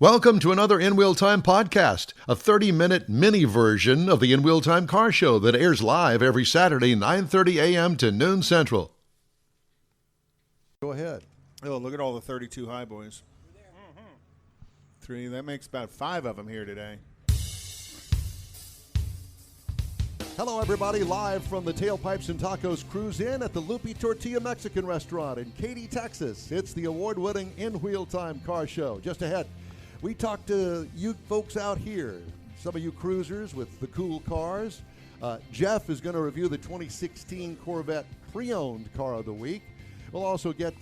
Welcome to another In Wheel Time podcast, a 30-minute mini version of the In Wheel Time car show that airs live every Saturday, 9:30 a.m. to noon Central. Go ahead. Oh, look at all the 32 Highboys. Three, that makes about 5 of them here today. Hello, everybody, live from the Tailpipes Tacos Cruise-in at the Lupe Tortilla Mexican restaurant in Katy, Texas. It's the award-winning In Wheel Time car show. Just ahead, we talked to you folks out here, some of you cruisers with the cool cars. Jeff is going to review the 2016 Corvette pre-owned car of the week. We'll also get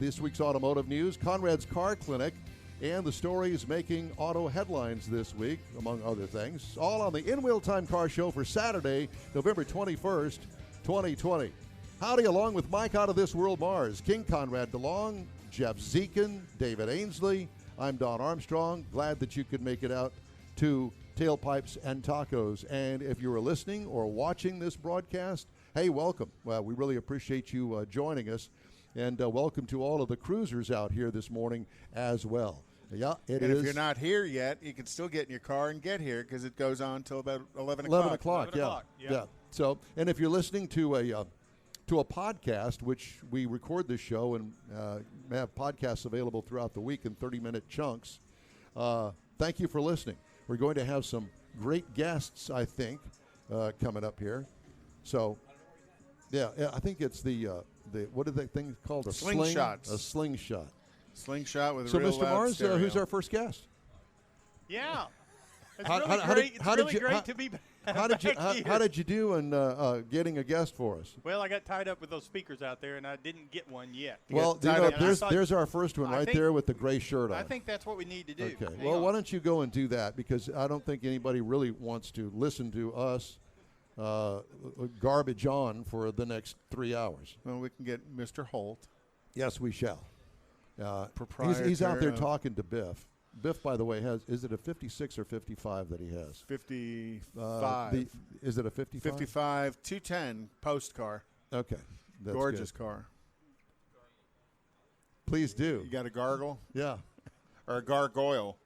this week's automotive news, Conrad's Car Clinic, and the stories making auto headlines this week, among other things. All on the In Wheel Time car show for Saturday, November 21st, 2020. Howdy, along with Mike Out of This World Mars, King Conrad DeLong, Jeff Zekin, David Ainsley. I'm Don Armstrong. Glad that you could make it out to Tailpipes and Tacos. And if you were listening or watching this broadcast, hey, welcome. Well, we really appreciate you joining us. And welcome to all of the cruisers out here this morning as well. Yeah, it is. If you're not here yet, you can still get in your car and get here because it goes on until about 11 o'clock. 11 o'clock, yeah. So, and if you're listening to a podcast, which we record this show and have podcasts available throughout the week in 30-minute chunks, thank you for listening. We're going to have some great guests, I think, coming up here. So, yeah, I think it's the what are the things called? A slingshot. A slingshot. Slingshot with a so, real Mr. loud Mars, stereo. who's our first guest? Yeah, it's How- really how great. did- how did you- great to be back. How did you here. how did you do in getting a guest for us? Well, I got tied up with those speakers out there, and I didn't get one yet. Well, tied up. there's our first one I right think- there with the gray shirt on. I think that's what we need to do. Okay. Hang Well, on. why don't you go and do that, because I don't think anybody really wants to listen to us garbage on for the next 3 hours. Well, we can get Mr. Holt. Yes, we shall. Proprietor He's out there of- talking to Biff. Biff, by the way, is it a 56 or 55 that he has? 55. Is it a 55? 55, 210 post car. Okay. That's Gorgeous good. car. Please do. You got a gargle? Yeah. Or a gargoyle?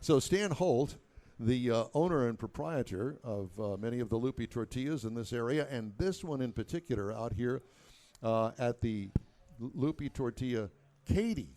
So Stan Holt, the owner and proprietor of many of the Lupe Tortillas in this area, and this one in particular out here at the Lupe Tortilla Katy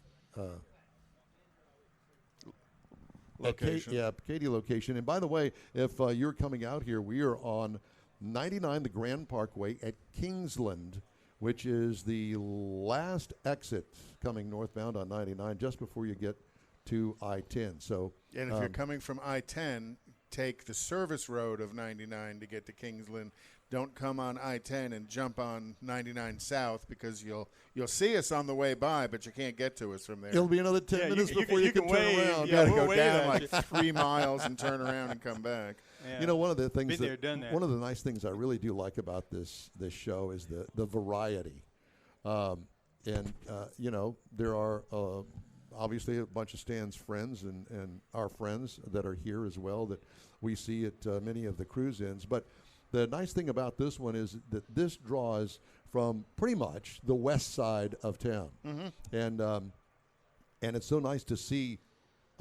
Location. Katy location. And by the way, if you're coming out here, we are on 99, the Grand Parkway at Kingsland, which is the last exit coming northbound on 99, just before you get to I-10. So, And if you're coming from I-10, take the service road of 99 to get to Kingsland. Don't come on I-10 and jump on 99 South, because you'll see us on the way by, but you can't get to us from there. it'll be another 10 Yeah, minutes you before you can turn wave. around. You got to we'll go wave down at like you. 3 miles and turn around and come back. Yeah. You know, one of the things Been there, done that. one of the nice things I really do like about this show is the variety. You know, there are obviously a bunch of Stan's friends and our friends that are here as well that we see at many of the cruise-ins. But the nice thing about this one is that this draws from pretty much the west side of town. Mm-hmm. And it's so nice to see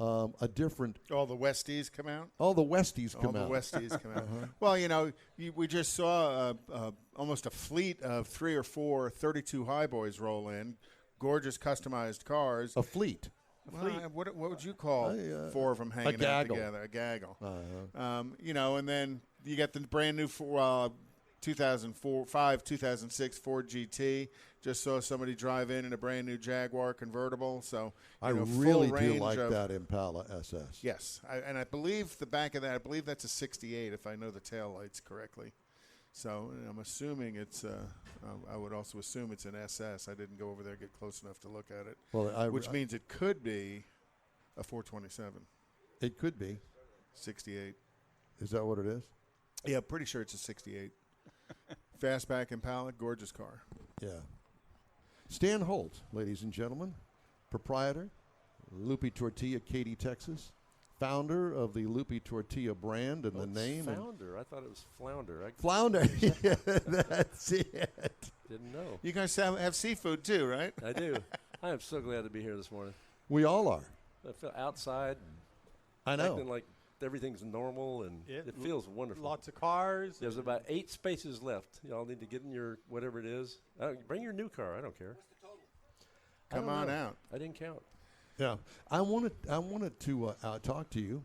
a different. All the Westies come out? All the Westies come All out. the Westies come out. Well, you know, we just saw almost a fleet of 3 or 4 32 Highboys roll in. Gorgeous customized cars. A fleet. Well, what would you call 4 of them hanging out gaggle. together? A gaggle. You know, and then you got the brand new 2006 Ford GT. Just saw somebody drive in a brand new Jaguar convertible. So I full really do range like of, that Impala SS. Yes, and I believe the back of that, I believe that's a 68 if I know the tail lights correctly. So I'm assuming it's. I would also assume it's an SS. I didn't go over there get close enough to look at it. Well, which means it could be a 427. It could be. 68. Is that what it is? Yeah, pretty sure it's a 68. Fastback Impala, gorgeous car. Yeah. Stan Holt, ladies and gentlemen, proprietor, Lupe Tortilla, Katy, Texas. Founder of the Lupe Tortilla brand and the name. Founder. I thought it was Flounder. Flounder. Yeah, that's it. Didn't know. You guys have seafood too, right? I do. I am so glad to be here this morning. We all are. I feel outside. I know. Acting like everything's normal, and it feels wonderful. Lots of cars. There's about 8 spaces left. Y'all need to get in your whatever it is. Bring your new car. I don't care. Come on out. I didn't count. Yeah, I wanted to talk to you.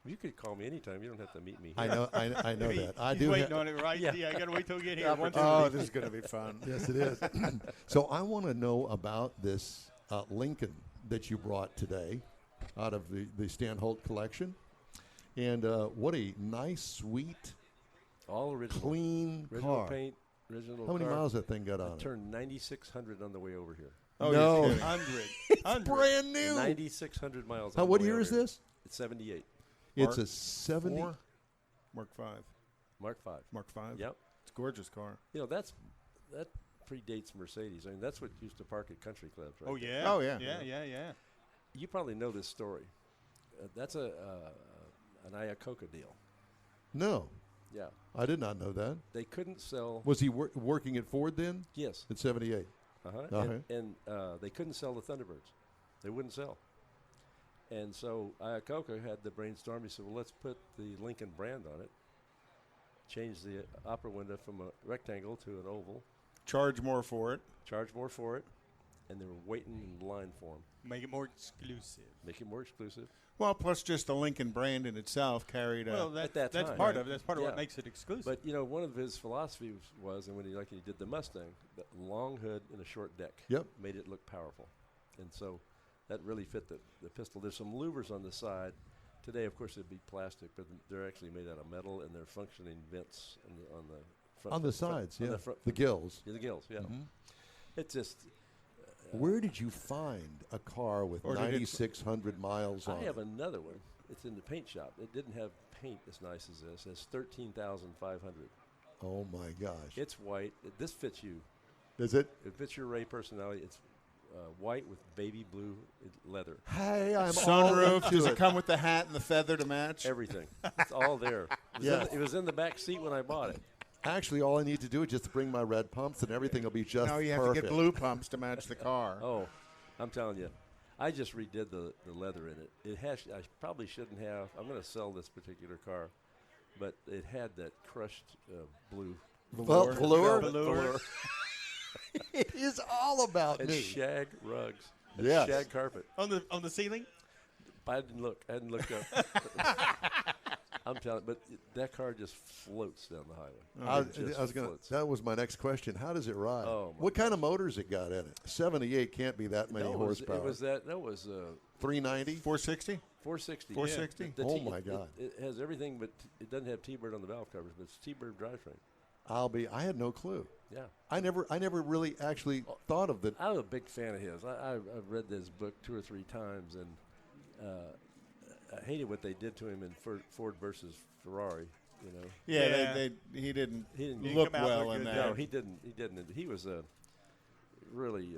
You could call me anytime. You don't have to meet me. I know that. I He's do. waiting on it, right? Yeah, I got to wait till we get here. Oh, this is going to be fun. Yes, it is. So I want to know about this Lincoln that you brought today out of the Stan Holt collection. And what a nice, sweet, all original, clean original car. paint, original. How many car. miles that thing got on I it? turned 9,600 on the way over here. Oh, no. you're kidding. 100. Brand new. 9,600 miles. How, on the what way year over is here. this? It's 78. It's a 70. Mark 5. Mark 5. Mark 5. Yep. It's a gorgeous car. You know, that predates Mercedes. I mean, that's what used to park at country clubs, right? Oh, there. yeah. Oh, yeah. Yeah. You probably know this story. That's an Iacocca deal. No, Yeah. I did not know that. They couldn't sell. Was he working at Ford then? Yes. At 78. Uh-huh. And they couldn't sell the Thunderbirds. They wouldn't sell. And so Iacocca had the brainstorm. He said, well, let's put the Lincoln brand on it. Change the opera window from a rectangle to an oval. Charge more for it. Charge more for it. And they were waiting in line for them. Make it more exclusive. Make it more exclusive. Well, plus just the Lincoln brand in itself carried a... Well, at that that's time, part right. of it. That's part of Yeah. what makes it exclusive. But, you know, one of his philosophies was, and when he did the Mustang, the long hood and a short deck. Yep. Made it look powerful. And so that really fit the pistol. There's some louvers on the side. Today, of course, it'd be plastic, but they're actually made out of metal, and they're functioning vents on the front. On the sides, on yeah. the front, The gills. yeah, the gills, yeah. Mhm. It just... Where did you find a car with Or did it- 9,600 miles on I have it? another one. It's in the paint shop. It didn't have paint as nice as this. It's 13,500. Oh, my gosh. It's white. This fits you. Is it? It fits your Ray personality. It's white with baby blue leather. Hey, I'm all Sunroof. into Does it. it come with the hat and the feather to match? Everything. It's all there. It was in the back seat when I bought it. Actually, all I need to do is just bring my red pumps, and everything will be just No, you have perfect. to get blue pumps to match the car. Oh, I'm telling you. I just redid the leather in it. It has. I probably shouldn't have. I'm going to sell this particular car, but it had that crushed blue. Velour? Velour. It is all about And me. shag rugs. And Yes. shag carpet. on the ceiling? I didn't look. I hadn't looked up. I'm telling you, but that car just floats down the highway. It just floats. That was my next question. How does it ride? Oh, my What kind of motors it got in it? 78 can't be that many No, horsepower. It was that. That was 390? 460? 460. 460? The Oh, my God. It has everything, but it doesn't have T-bird on the valve covers, but it's T-bird drivetrain. I had no clue. Yeah. I never really actually thought of that. I'm a big fan of his. I've read this book 2 or 3 times, and I hated what they did to him in Ford versus Ferrari. You know. Yeah, he didn't didn't look come out well look in good, that. No, he didn't. He didn't. He was really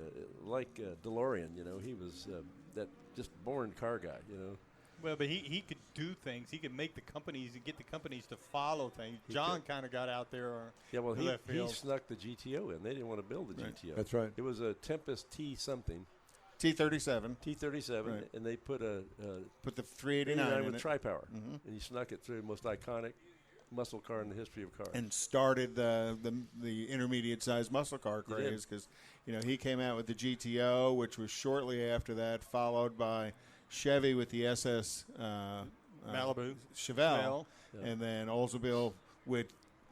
like DeLorean. You know, he was that just born car guy. You know. Well, but he could do things. He could make the companies and get the companies to follow things. John kind of got out there. Yeah, well, he field. snuck the GTO in. They didn't want to build the GTO. That's right. It was a Tempest T something, T37. T37, Right. and they put a Put the 389 89 in with it. tri-power, and he snuck it through the most iconic muscle car in the history of cars. And started the intermediate-sized muscle car He did. craze because, he came out with the GTO, which was shortly after that, followed by Chevy with the SS Malibu. Chevelle, Yeah. and then Oldsmobile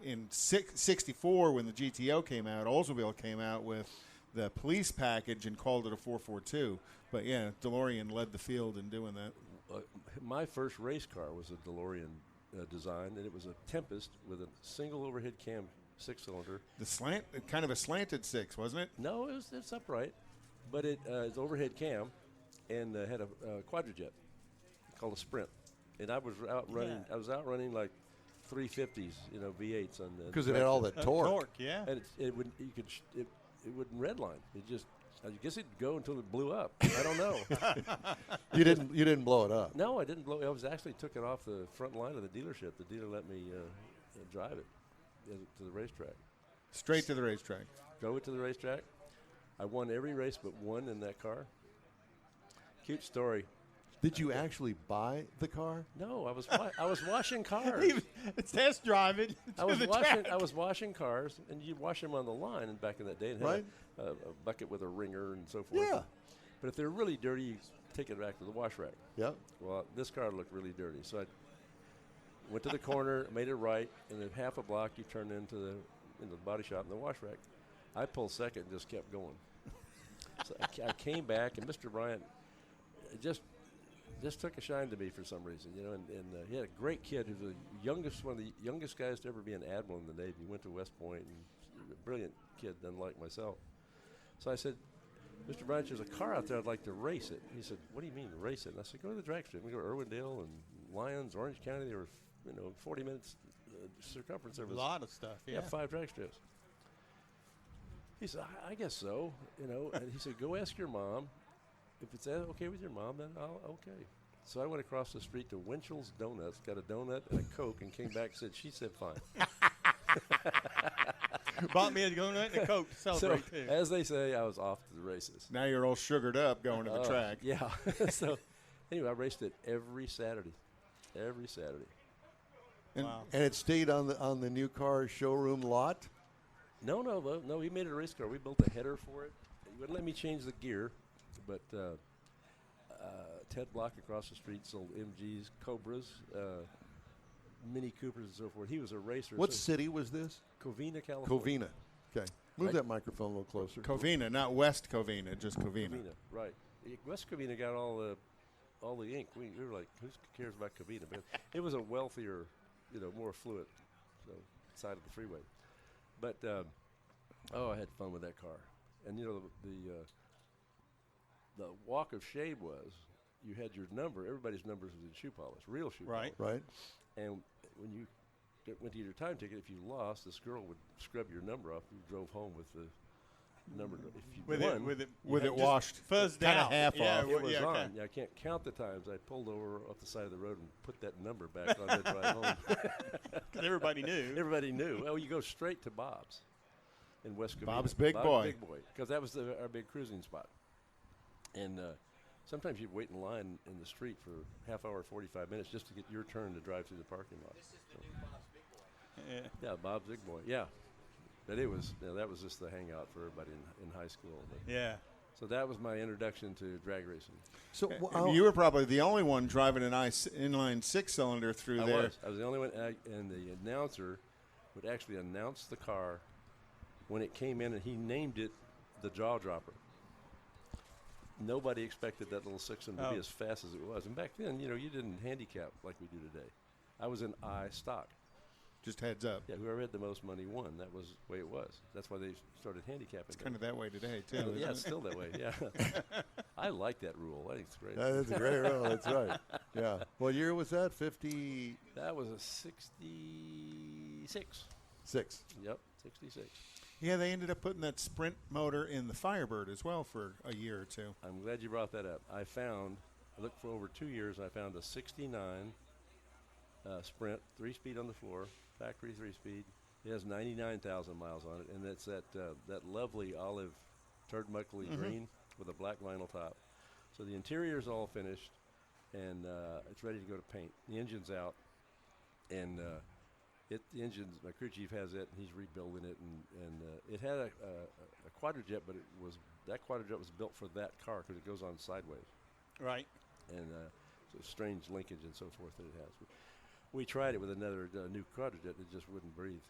in 64 when the GTO came out. Oldsmobile came out with the police package and called it a 442. But yeah, DeLorean led the field in doing that. My first race car was a DeLorean design, and it was a Tempest with a single overhead cam 6-cylinder. The kind of a slanted 6, wasn't it? No, it's upright, but it's overhead cam, and had a quadrajet called a Sprint, and I was outrunning. Yeah. I was outrunning like 350s, V8s on the Because it had all that torque. yeah. and it wouldn't redline. It just, I guess it'd go until it blew up. I don't know. You didn't blow it up. No, I didn't blow. I was actually took it off the front line of the dealership. The dealer let me drive it to the racetrack. Straight to the racetrack. Drove it to the racetrack. I won every race but one in that car. Cute story. Did you actually buy the car? No, I was washing cars. It's test driving. I was washing cars, and you wash them on the line. And back in that day, it had Right. a bucket with a wringer and so forth. Yeah. But if they're really dirty, you take it back to the wash rack. Yep. Well, this car looked really dirty, so I went to the corner, made it right, and then half a block you turn into the body shop and the wash rack. I pulled second and just kept going. So I came back, and Mr. Bryant just took a shine to me for some reason, you know. And he had a great kid who's one of the youngest guys to ever be an admiral in the Navy. He went to West Point, and a brilliant kid, unlike myself. So I said, Mr. Bryant, there's a car out there. I'd like to race it. He said, what do you mean race it? And I said, go to the drag strip. We go to Irwindale and Lyons, Orange County. They were, 40 minutes circumference. There was A lot of stuff, yeah. 5 drag strips. He said, I guess so, And he said, go ask your mom. If it's okay with your mom, then okay. So I went across the street to Winchell's Donuts, got a donut and a Coke, and came back and said, she said fine. Bought me a donut and a Coke to celebrate, too. As they say, I was off to the races. Now you're all sugared up going to the track. Yeah. So anyway, I raced it every Saturday. Every Saturday. Wow. And it stayed on the new car showroom lot? No, he made it a race car. We built a header for it. He wouldn't let me change the gear, but Ted Block across the street sold MGs, Cobras, Mini Coopers, and so forth. He was a racer. What city was this? Covina, California. Covina. Okay. Move Right. that microphone a little closer. Covina, not West Covina, just Covina. Covina, right. West Covina got all the ink. We were like, who cares about Covina? But it was a wealthier, more affluent side of the freeway. But I had fun with that car. And the walk of shame was you had your number. Everybody's numbers was in shoe polish, real shoe Right. polish. Right. And when you went to get your time ticket, if you lost, this girl would scrub your number off. You drove home with the number. If you won, With it just washed fuzzed kinda out. half Yeah, off. it was okay. on. Yeah, I can't count the times I pulled over off the side of the road and put that number back on the drive home. Because everybody knew. Everybody knew. Well, you go straight to Bob's in West Covina. Bob's Big Boy. Because that was our big cruising spot. And sometimes you'd wait in line in the street for half hour, 45 minutes just to get your turn to drive through the parking lot. Yeah. Yeah, Bob's Big Boy. Yeah. But it was, that was just the hangout for everybody in high school. But Yeah. so that was my introduction to drag racing. So And you were probably the only one driving an inline 6-cylinder through there. I was the only one, and the announcer would actually announce the car when it came in, and he named it the Jaw Dropper. Nobody expected that little 6-cylinder to be as fast as it was. And back then, you didn't handicap like we do today. I was in I stock. Just heads up. Yeah, whoever had the most money won. That was the way it was. That's why they started handicapping. It's kind of that way today, too. Yeah, it's still that way, yeah. I like that rule. I think it's great. that's a great rule. That's right. Yeah. What year was that? 56. That was a 66. Yep, 66. Yeah, they ended up putting that Sprint motor in the Firebird as well for a year or two. I'm glad you brought that up. I looked for over 2 years, and I found a 69 Sprint, 3-speed on the floor, factory 3-speed. It has 99,000 miles on it, and it's that lovely olive turnbuckly green with a black vinyl top. So the interior's all finished, and it's ready to go to paint. The engine's out, and the engine's, my crew chief has it, and he's rebuilding it, and it had a quadrojet, but that quadrojet was built for that car because it goes on sideways. Right. And so strange linkage and so forth that it has. We tried it with another new quadrojet that just wouldn't breathe,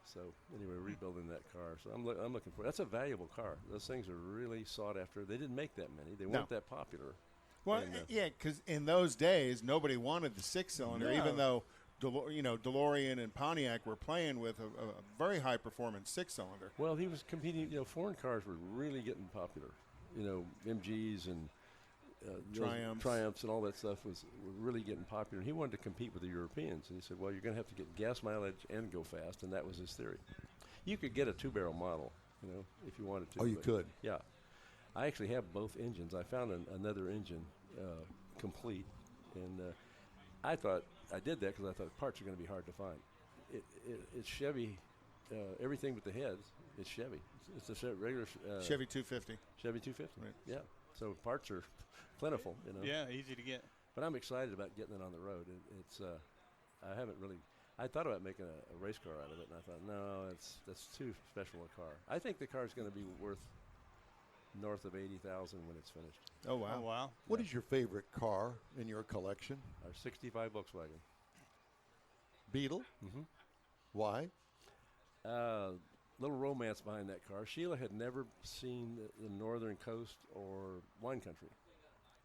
So anyway, rebuilding that car. So I'm looking for it. That's a valuable car. Those things are really sought after. They didn't make that many. They weren't that popular. Well, And, yeah, because in those days, nobody wanted the 6-cylinder, even though DeLorean and Pontiac were playing with a very high-performance 6-cylinder. Well, he was competing. Foreign cars were really getting popular. MGs and Triumphs and all that stuff were really getting popular. And he wanted to compete with the Europeans. And he said, well, you're going to have to get gas mileage and go fast. And that was his theory. You could get a 2-barrel model, if you wanted to. Oh, you could? Yeah. I actually have both engines. I found another engine complete. And I thought I did that because I thought parts are going to be hard to find. It's Chevy. Everything with the heads is Chevy. It's a regular Chevy 250. Chevy 250. Right. Yeah. So parts are plentiful, you know. Yeah, easy to get. But I'm excited about getting it on the road. It's I haven't really. I thought about making a race car out of it, and I thought, no, that's too special a car. I think the car's going to be worth north of $80,000 when it's finished. Oh, wow. Oh, wow. What is your favorite car in your collection? Our '65 Volkswagen. Beetle? Mm-hmm. Why? Little romance behind that car. Sheila had never seen the northern coast or wine country.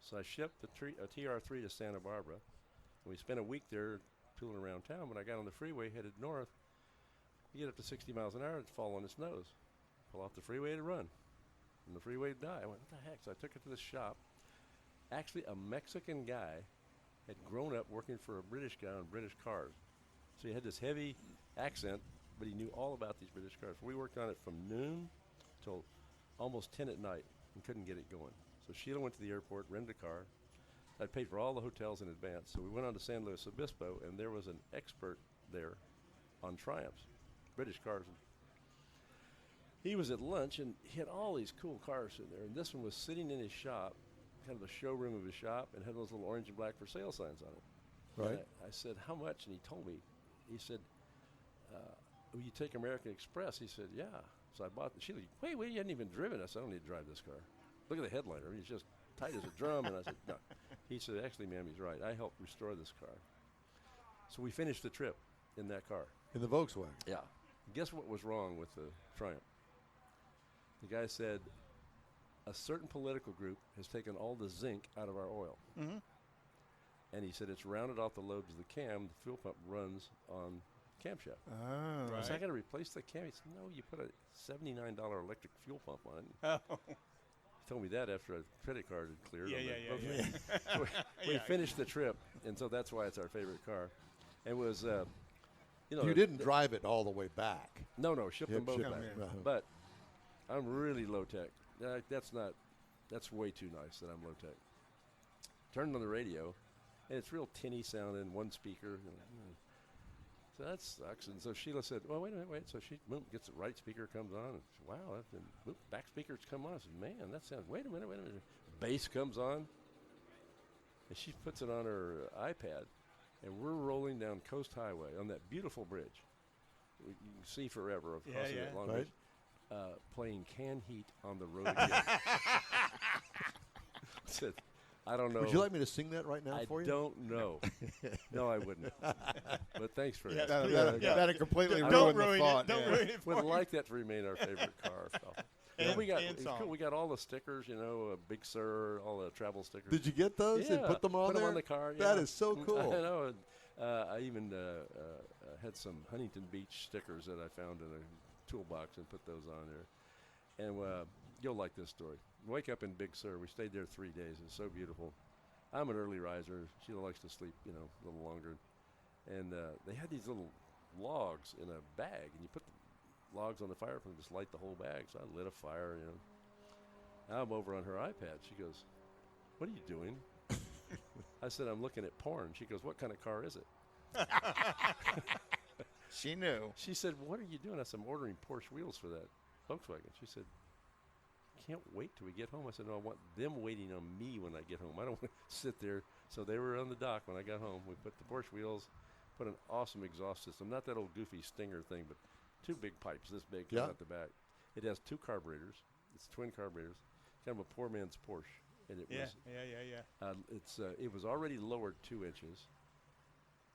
So I shipped a TR3 to Santa Barbara. We spent a week there tooling around town. When I got on the freeway headed north, you get up to 60 miles an hour, it'd fall on its nose. Pull off the freeway to run. And the freeway would die. I went, what the heck? So I took it to the shop. Actually, a Mexican guy had grown up working for a British guy on British cars. So he had this heavy accent, but he knew all about these British cars. We worked on it from noon till almost 10 at night and couldn't get it going. So Sheila went to the airport, rented a car. I'd paid for all the hotels in advance. So we went on to San Luis Obispo, and there was an expert there on Triumphs, British cars. He was at lunch, and he had all these cool cars in there. And this one was sitting in his shop, kind of the showroom of his shop, and had those little orange and black for sale signs on it. Right. And I said, how much? And he told me. He said, will you take American Express? He said, yeah. So I bought the Sheila. Wait, you hadn't even driven. I said, I don't need to drive this car. Look at the headliner. He's just tight as a drum. And I said, no. He said, actually, ma'am, he's right. I helped restore this car. So we finished the trip in that car. In the Volkswagen? Yeah. Guess what was wrong with the Triumph? The guy said, a certain political group has taken all the zinc out of our oil. Mm-hmm. And he said, it's rounded off the lobes of the cam. The fuel pump runs on camshaft. Oh. I said, I got to replace the cam. He said, no, you put a $79 electric fuel pump on it. Oh. He told me that after a credit card had cleared. Yeah. So we finished the trip, and so that's why it's our favorite car. It was, You didn't drive it all the way back. No, ship them both Ship back. back. Uh-huh. But I'm really low tech. That's way too nice that I'm low tech. Turned on the radio, and it's real tinny sounding, one speaker. So that sucks. And so Sheila said, well, wait a minute. So she gets the right speaker, comes on, and wow, back speakers come on. I said, man, that sounds, wait a minute. Bass comes on, and she puts it on her iPad, and we're rolling down Coast Highway on that beautiful bridge. You can see forever of crossing that long bridge. Playing Can Heat on the road again. Said, I don't know. Would you like me to sing that right now for you? I don't know. No, I wouldn't. But thanks for that. That'd completely Don't ruin the thought. Don't ruin it for Would you. like that to remain our favorite car. So. And we got song. we got all the stickers, Big Sur, all the travel stickers. Did you get those and put them on put there? them on the car. That yeah. is so cool. I know. I even had some Huntington Beach stickers that I found in a toolbox and put those on there. And you'll like this story. Wake up in Big Sur. We stayed there 3 days. It's so beautiful. I'm an early riser. Sheila likes to sleep, a little longer. And they had these little logs in a bag, and you put the logs on the fire and just light the whole bag. So I lit a fire, I'm over on her iPad. She goes, what are you doing? I said, I'm looking at porn. She goes, what kind of car is it? She knew. She said, what are you doing? I said, I'm ordering Porsche wheels for that Volkswagen. She said, can't wait till we get home. I said, no, I want them waiting on me when I get home. I don't want to sit there. So they were on the dock when I got home. We put the Porsche wheels, put an awesome exhaust system, not that old goofy Stinger thing, but two big pipes this big coming out the back. It has two carburetors. It's twin carburetors, kind of a poor man's Porsche. And it was, it was already lowered 2 inches.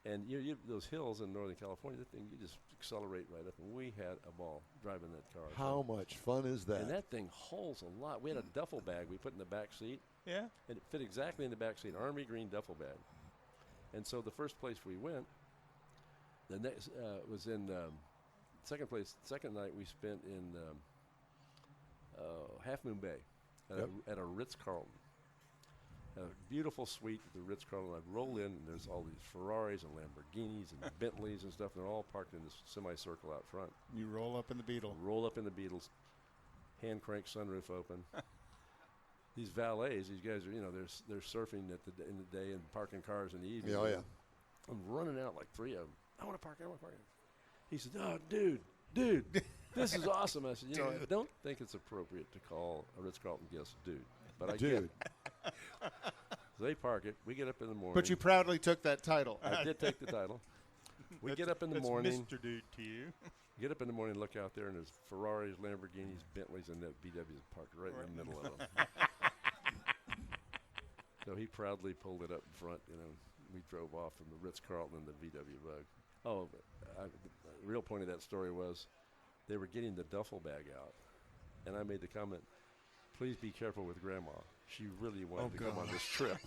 And you those hills in Northern California, that thing, you just accelerate right up. And we had a ball driving that car. How much fun is that? And that thing holds a lot. We had a duffel bag we put in the back seat. Yeah. And it fit exactly in the back seat, army green duffel bag. And so the first place we went, the next was in second night we spent in Half Moon Bay at a Ritz-Carlton. A beautiful suite at the Ritz-Carlton. I'd roll in, and there's all these Ferraris and Lamborghinis and Bentleys and stuff, and they're all parked in this semicircle out front. You roll up in the Beetle. Roll up in the Beetles, hand crank sunroof open. These valets, these guys are, they're surfing in the day and parking cars in the evening. Oh, yeah. I'm running out like 3 of them. I want to park. He said, oh, dude, this is awesome. I said, I don't think it's appropriate to call a Ritz-Carlton guest dude. but I Dude. get. So they park it. We get up in the morning. But you proudly took that title. I did take the title. We get up in the morning. Mr. Dude to you. Get up in the morning, look out there, and there's Ferraris, Lamborghinis, Bentleys, and that BW's parked right in the middle of them. So he proudly pulled it up in front. We drove off from the Ritz-Carlton and the VW Bug. Oh, the real point of that story was they were getting the duffel bag out, and I made the comment, please be careful with Grandma. She really wanted to come on this trip.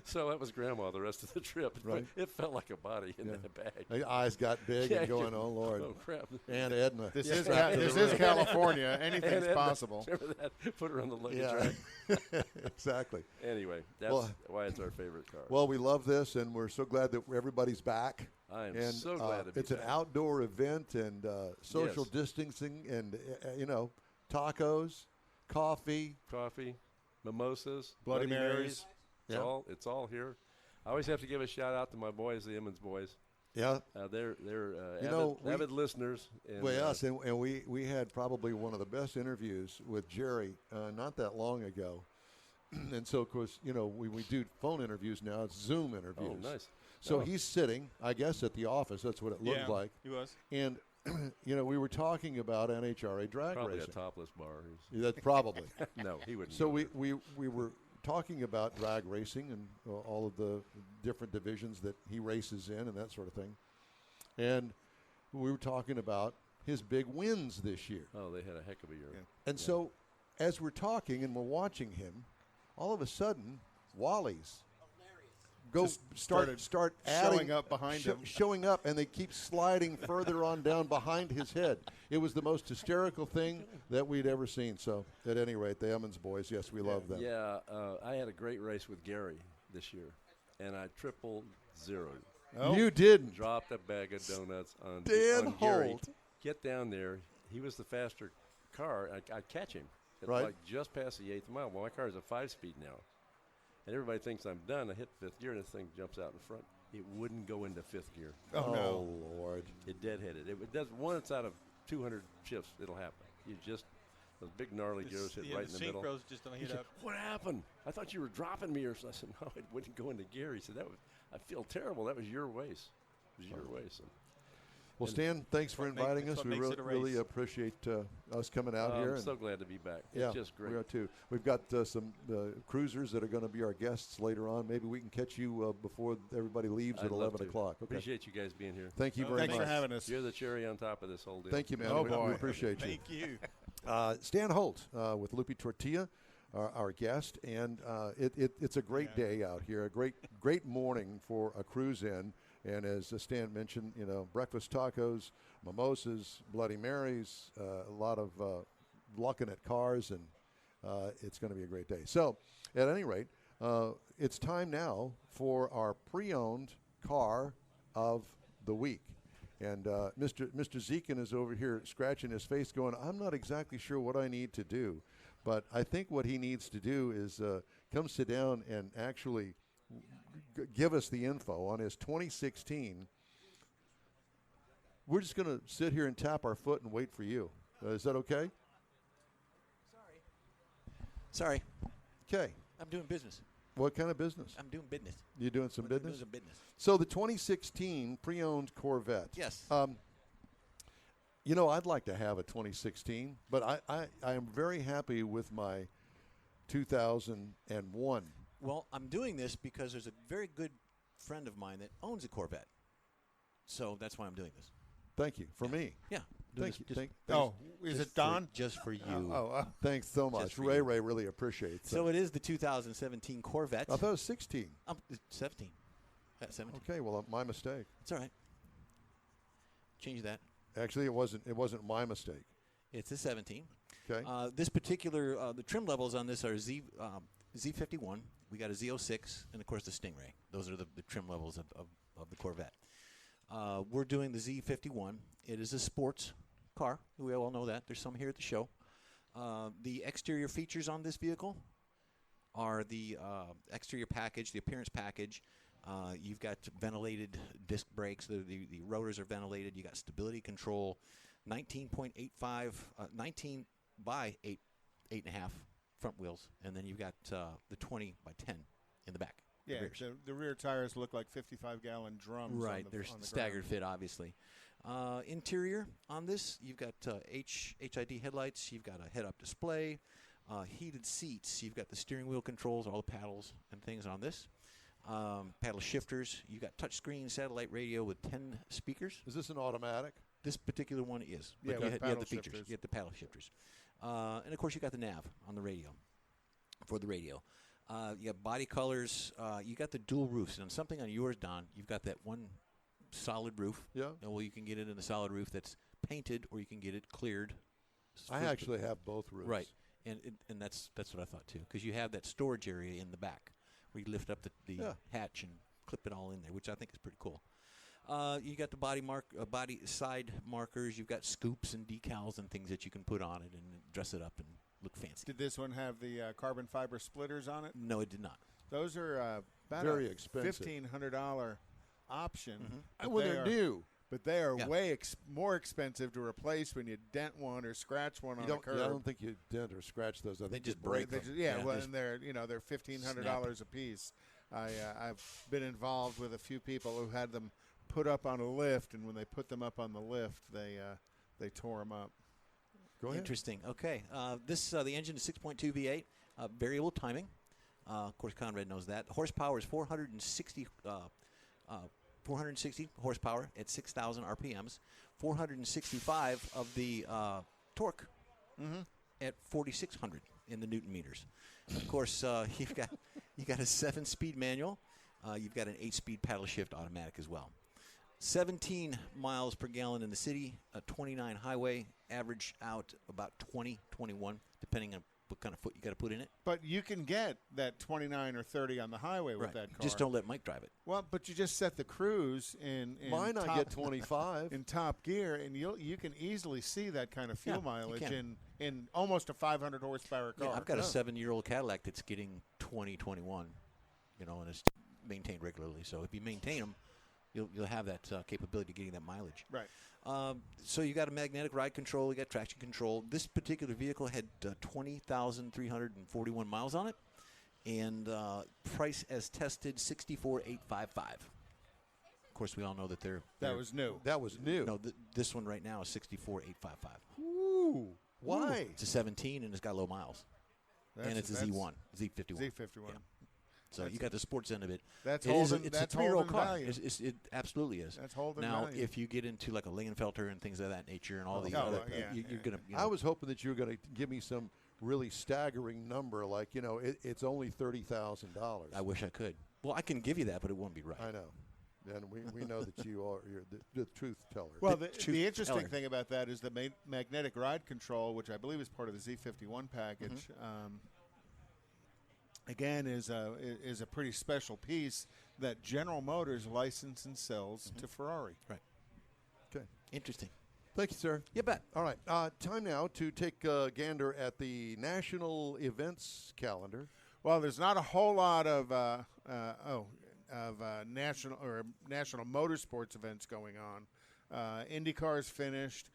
So that was Grandma the rest of the trip. Right. It felt like a body in that bag. The eyes got big and going, oh, Lord. Oh, crap. Aunt Edna. This is California. Anything's Edna, possible. Remember that? Put her on the luggage rack. Exactly. Anyway, that's why it's our favorite car. Well, we love this, and we're so glad that everybody's back. I am and, so glad to be It's back. an outdoor event and social distancing and, tacos, coffee. Mimosas, Bloody Marys. It's all here. I always have to give a shout out to my boys, the Emmons boys. Yeah. They're avid listeners. And, yes, and we had probably one of the best interviews with Jerry not that long ago. And so, of course, we do phone interviews now. It's Zoom interviews. Oh, nice. So he's sitting, I guess, at the office. That's what it looked like. He was. And, we were talking about NHRA drag probably racing. a topless bar. That's probably. No, he wouldn't. So we were talking about drag racing and all of the different divisions that he races in and that sort of thing. And we were talking about his big wins this year. Oh, they had a heck of a year. Yeah. And so as we're talking and we're watching him, all of a sudden, Wally's start adding, showing up behind him. Showing up, and they keep sliding further on down behind his head. It was the most hysterical thing that we'd ever seen. So, at any rate, the Emmons boys, yes, we love them. Yeah, I had a great race with Gary this year, and I triple zeroed. Oh. You didn't. Dropped a bag of donuts on Dan Gary. Holt. Get down there. He was the faster car. I'd catch him. At Right. like just past the 8th mile. Well, my car is a 5-speed now. And everybody thinks I'm done. I hit 5th gear, and this thing jumps out in front. It wouldn't go into 5th gear. Oh, no. Lord. It deadheaded. It does once out of 200 shifts. It'll happen. You just those big gnarly gears hit right in the middle. The synchros just don't He heat said, up. what happened? I thought you were dropping me or something. I said, no, it wouldn't go into gear. He said, I feel terrible. That was your race. It was your race. Well, Stan, thanks for inviting us. We really appreciate us coming out here. I'm so glad to be back. Yeah, it's just great. We are too. We've got some cruisers that are going to be our guests later on. Maybe we can catch you before everybody leaves at 11 o'clock. Okay. Appreciate you guys being here. Thank you very much. Thanks for having us. You're the cherry on top of this whole deal. Thank you, man. Oh, we boy. appreciate you. Thank you. Stan Holt with Lupe Tortilla, our guest, and it's a great day out here. A great morning for a cruise-in. And as Stan mentioned, breakfast tacos, mimosas, Bloody Marys, a lot of looking at cars, and it's going to be a great day. So, at any rate, it's time now for our pre-owned car of the week. And Mr. Zekin is over here scratching his face going, I'm not exactly sure what I need to do. But I think what he needs to do is come sit down and actually give us the info on his 2016. We're just going to sit here and tap our foot and wait for you. Is that okay? Sorry. Okay. I'm doing business. What kind of business? I'm doing business. You doing some business? Doing some business. So the 2016 pre-owned Corvette. Yes. I'd like to have a 2016, but I am very happy with my 2001. Well, I'm doing this because there's a very good friend of mine that owns a Corvette. So that's why I'm doing this. Thank you. For me. Yeah. Thank you. Thanks. Is it Don? Just for you. Thanks so much. for you. Ray really appreciates So that. it is the 2017 Corvette. I thought it was 16. 17. 17. Okay, well, my mistake. It's all right. Change that. Actually, it wasn't my mistake. It's a 17. Okay. This particular, the trim levels on this are Z51. We got a Z06, and, of course, the Stingray. Those are the trim levels of the Corvette. We're doing the Z51. It is a sports car. We all know that. There's some here at the show. The exterior features on this vehicle are the exterior package, the appearance package. You've got ventilated disc brakes. The rotors are ventilated. You got stability control, 19 by 8.5 front wheels, and then you've got the 20 by 10 in the back. Yeah, the rear tires look like 55-gallon drums. Right, they're on the staggered ground. fit, obviously. Interior on this, you've got HID headlights, you've got a head-up display, heated seats, you've got the steering wheel controls, all the paddles and things on this. Paddle shifters, you've got touchscreen satellite radio with 10 speakers. Is this an automatic? This particular one is. Yeah, But with you have paddle the features. shifters. You have the paddle shifters. And, of course, you got the nav on the radio, for the radio. You got body colors. You got the dual roofs. And something on yours, Don, you've got that one solid roof. Yeah. Well, you can get it in a solid roof that's painted, or you can get it cleared. I actually have both roofs. Right. And that's what I thought, too, because you have that storage area in the back where you lift up the hatch and clip it all in there, which I think is pretty cool. You got the body side markers. You've got scoops and decals and things that you can put on it and dress it up and look fancy. Did this one have the carbon fiber splitters on it? No, it did not. Those are about Very a expensive. $1,500 option. But When they they're are- new. But they are Yeah. way more expensive to replace when you dent one or scratch one on a curb. I don't think you dent or scratch those. I think just you break break them. Yeah, well, just and they're $1,500 a piece. I've been involved with a few people who had them put up on a lift, and when they put them up on the lift, they tore them up. Go ahead. Interesting. Okay. The engine is 6.2 V8, variable timing. Of course, Conrad knows that. Horsepower is 460 horsepower at 6,000 RPMs. 465 of the torque at 4,600 in the Newton meters. Of course, you've got a 7-speed manual. You've got an 8-speed paddle shift automatic as well. 17 miles per gallon in the city, a 29 highway, average out about 20, 21, depending on what kind of foot you got to put in it. But you can get that 29 or 30 on the highway with that car. Just don't let Mike drive it. Well, but you just set the cruise in Mine top, I get 25. in top gear, and you can easily see that kind of fuel Yeah, you mileage can. in almost a 500 horsepower car. Yeah, I've got a 7-year-old Cadillac that's getting 20, 21, and it's maintained regularly. So if you maintain them, you'll have that capability of getting that mileage. Right. So you got a magnetic ride control, you got traction control. This particular vehicle had 20,341 miles on it, and price as tested $64,855. Of course, we all know that That was new. That was new. no. This one right now is $64,855. Ooh. Why? It's a 17 and it's got low miles, and it's a Z1, Z51. Z51. Yeah. So you got the sports end of it. That's It is holding. it's That's a 3-year-old holding car. value. It absolutely is. That's holding Now, value. if you get into like a Lingenfelter and things of that nature and all the Oh, other, yeah, you're gonna. I was hoping that you were going to give me some really staggering number, like it's only $30,000. I wish I could. Well, I can give you that, but it won't be right. I know, and we know that you're the truth teller. Well, The the truth interesting teller. thing about that is the magnetic ride control, which I believe is part of the Z51 package. Again, is a pretty special piece that General Motors licenses and sells to Ferrari. Right. Okay. Interesting. Thank you, sir. You bet. All right, time now to take a gander at the national events calendar. Well, there's not a whole lot of national motorsports events going on. IndyCar's finished.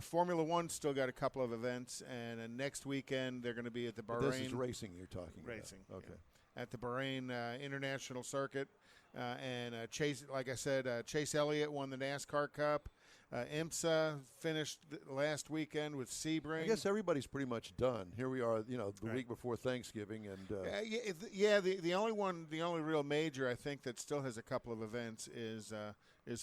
Formula One still got a couple of events, and next weekend they're going to be at the Bahrain. This is racing you're talking Racing. about. Okay. Yeah. At the Bahrain International Circuit. And Chase, like I said, Chase Elliott won the NASCAR Cup. IMSA finished last weekend with Sebring. I guess everybody's pretty much done. Here we are, the week before Thanksgiving, and The only real major I think that still has a couple of events is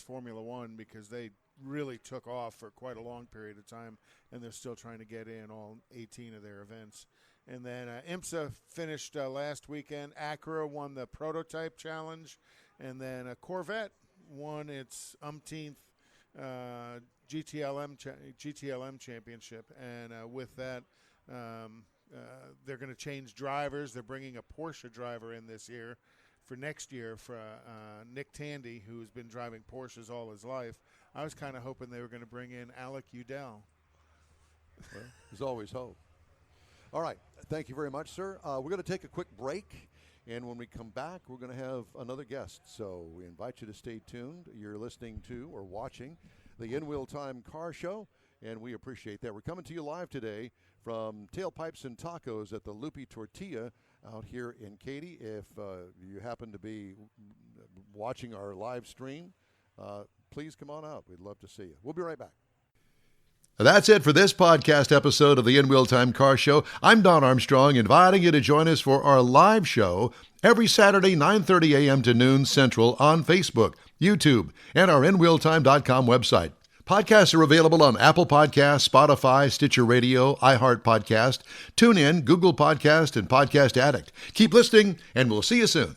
Formula One, because they really took off for quite a long period of time, and they're still trying to get in all 18 of their events. And then IMSA finished last weekend. Acura won the Prototype Challenge, and then Corvette won its umpteenth GTLM championship. And with that, they're going to change drivers. They're bringing a Porsche driver in this year for next year for Nick Tandy, who's been driving Porsches all his life. I was kind of hoping they were going to bring in Alec Udell. well, there's always hope. All right. Thank you very much, sir. We're going to take a quick break, and when we come back, we're going to have another guest. So we invite you to stay tuned. You're listening to or watching the In Wheel Time Car Show, and we appreciate that. We're coming to you live today from Tailpipes and Tacos at the Lupe Tortilla out here in Katy. If you happen to be watching our live stream, please come on out. We'd love to see you. We'll be right back. That's it for this podcast episode of the In Wheel Time Car Show. I'm Don Armstrong, inviting you to join us for our live show every Saturday, 9:30 a.m. to noon Central on Facebook, YouTube, and our InWheelTime.com website. Podcasts are available on Apple Podcasts, Spotify, Stitcher Radio, iHeart Podcast, TuneIn, Google Podcast, and Podcast Addict. Keep listening, and we'll see you soon.